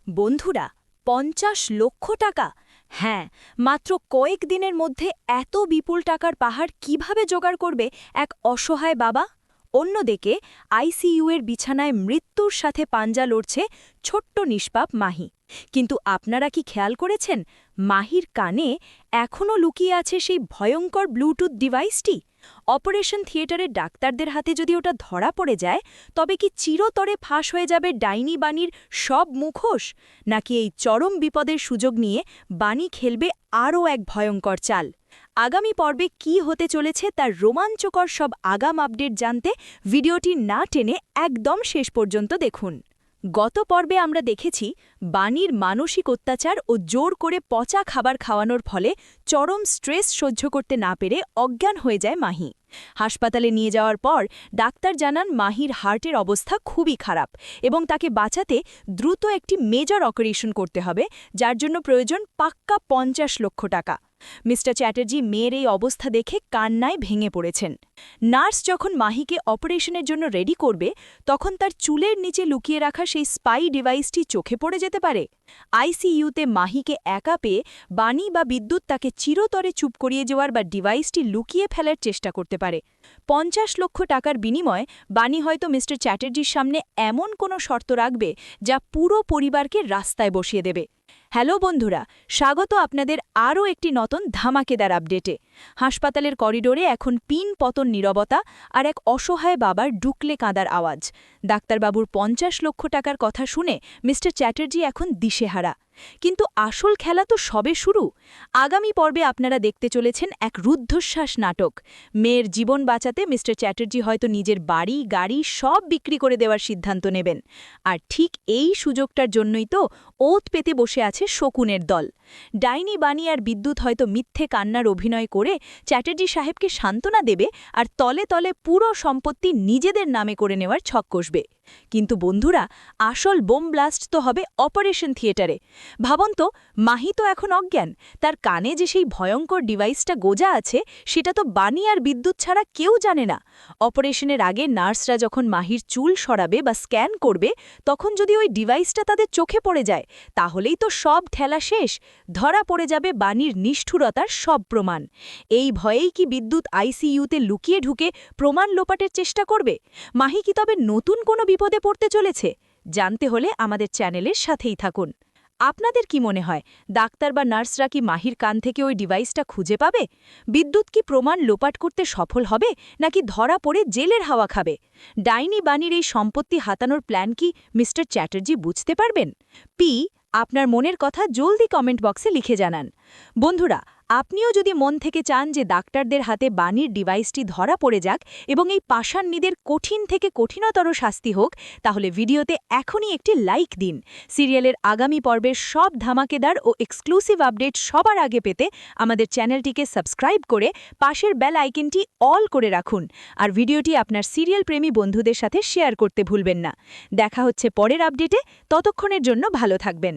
বন্ধুরা, ৫০ লক্ষ টাকা! হ্যাঁ, মাত্র কয়েক দিনের মধ্যে এত বিপুল টাকার পাহাড় কিভাবে জোগাড় করবে এক অসহায় বাবা? অন্যদিকে আইসিইউয়ের বিছানায় মৃত্যুর সাথে পাঞ্জা লড়ছে ছোট্ট নিষ্পাপ মাহি। কিন্তু আপনারা কি খেয়াল করেছেন, মাহির কানে এখনও লুকিয়ে আছে সেই ভয়ঙ্কর ব্লুটুথ ডিভাইসটি? অপারেশন থিয়েটারের ডাক্তারদের হাতে যদি ওটা ধরা পড়ে যায়, তবে কি চিরতরে ফাঁস হয়ে যাবে ডাইনি বাণীর সব মুখোশ? নাকি এই চরম বিপদের সুযোগ নিয়ে বাণী খেলবে আরও এক ভয়ঙ্কর চাল? আগামী পর্বে কি হতে চলেছে তার রোমাঞ্চকর সব আগাম আপডেট জানতে ভিডিওটি না টেনে একদম শেষ পর্যন্ত দেখুন। গত পর্বে আমরা দেখেছি বাণীর মানসিক অত্যাচার ও জোর করে পচা খাবার খাওয়ানোর ফলে চরম স্ট্রেস সহ্য করতে না পেরে অজ্ঞান হয়ে যায় মাহি। হাসপাতালে নিয়ে যাওয়ার পর ডাক্তার জানান মাহির হার্টের অবস্থা খুবই খারাপ এবং তাকে বাঁচাতে দ্রুত একটি মেজর অপারেশন করতে হবে, যার জন্য প্রয়োজন পাক্কা ৫০ লক্ষ টাকা। মিস্টার চ্যাটার্জি মেয়ের এই অবস্থা দেখে কান্নায় ভেঙে পড়েছেন। নার্স যখন মাহিকে অপারেশনের জন্য রেডি করবে, তখন তার চুলের নিচে লুকিয়ে রাখা সেই স্পাই ডিভাইসটি চোখে পড়ে যেতে পারে। আইসিইউতে মাহিকে একা পেয়ে বাণী বা বিদ্যুৎ তাকে চিরতরে চুপ করিয়ে যাওয়ার বা ডিভাইসটি লুকিয়ে ফেলার চেষ্টা করতে পারে। ৫০ লক্ষ টাকার বিনিময়ে বাণী হয়তো মিস্টার চ্যাটার্জির সামনে এমন কোনো শর্ত রাখবে যা পুরো পরিবারকে রাস্তায় বসিয়ে দেবে। হ্যালো বন্ধুরা, স্বাগত আপনাদের আরও একটি নতুন ধামাকেদার আপডেটে। হাসপাতালের করিডোরে এখন পিন পতন নীরবতা আর এক অসহায় বাবার ডুকলে কাঁদার আওয়াজ। ডাক্তারবাবুর ৫০ লক্ষ টাকার কথা শুনে মিস্টার চ্যাটার্জি এখন দিশেহারা। কিন্তু আসল খেলা তো সবে শুরু। আগামী পর্বে আপনারা দেখতে চলেছেন এক রুদ্ধশ্বাস নাটক। মেয়ের জীবন বাঁচাতে মিস্টার চ্যাটার্জি হয়তো নিজের বাড়ি গাড়ি সব বিক্রি করে দেওয়ার সিদ্ধান্ত নেবেন। আর ঠিক এই সুযোগটার জন্যই তো ওত পেতে বসে আছে শকুনের দল। ডাইনি বাণী আর বিদ্যুৎ হয়তো মিথ্যে কান্নার অভিনয় করে চ্যাটার্জি সাহেবকে সান্ত্বনা দেবে আর তলে তলে পুরো সম্পত্তি নিজেদের নামে করে নেওয়ার ছক কষবে। কিন্তু বন্ধুরা, আসল বোম ব্লাস্ট তো হবে অপারেশন থিয়েটারে। ভাবুন তো, মাহি তো এখন অজ্ঞান, তার কানে যে সেই ভয়ঙ্কর ডিভাইসটা গোজা আছে সেটা তো বাণী আর বিদ্যুৎ ছাড়া কেউ জানে না। অপারেশনের আগে নার্সরা যখন মাহির চুল সরাবে বা স্ক্যান করবে, তখন যদি ওই ডিভাইসটা তাদের চোখে পড়ে যায়, তাহলেই তো সব ঠেলা শেষ। ধরা পড়ে যাবে বাণীর নিষ্ঠুরতার সব প্রমাণ। এই ভয়েই কি বিদ্যুৎ আইসিইউতে লুকিয়ে ঢুকে প্রমাণ লোপাটের চেষ্টা করবে? মাহি কি তবে নতুন কোনো বিপদে পড়তে চলেছে? জানতে হলে আমাদের চ্যানেলের সাথেই থাকুন। আপনাদের কি মনে হয়, ডাক্তার বা নার্সরা কি মাহির কান থেকে ওই ডিভাইসটা খুঁজে পাবে? বিদ্যুৎ কি প্রমাণ লোপাট করতে সফল হবে, নাকি ধরা পড়ে জেলের হাওয়া খাবে? ডাইনি বাণীর এই সম্পত্তি হাতানোর প্ল্যান কি মিস্টার চ্যাটার্জি বুঝতে পারবেন? আপনার মনের কথা জলদি কমেন্ট বক্সে লিখে জানান। বন্ধুরা, আপনিও যদি মন থেকে চান যে ডাক্তারদের হাতে বাণীর ডিভাইসটি ধরা পড়ে যাক এবং এই পাষাণ্যদের কঠিন থেকে কঠিনতর শাস্তি হোক, তাহলে ভিডিওতে এখনই একটি লাইক দিন। সিরিয়ালের আগামী পর্বের সব ধামাকেদার ও এক্সক্লুসিভ আপডেট সবার আগে পেতে আমাদের চ্যানেলটিকে সাবস্ক্রাইব করে পাশের বেল আইকনটি অল করে রাখুন। আর ভিডিওটি আপনার সিরিয়াল প্রেমী বন্ধুদের সাথে শেয়ার করতে ভুলবেন না। দেখা হচ্ছে পরের আপডেটে, ততক্ষণের জন্য ভালো থাকবেন।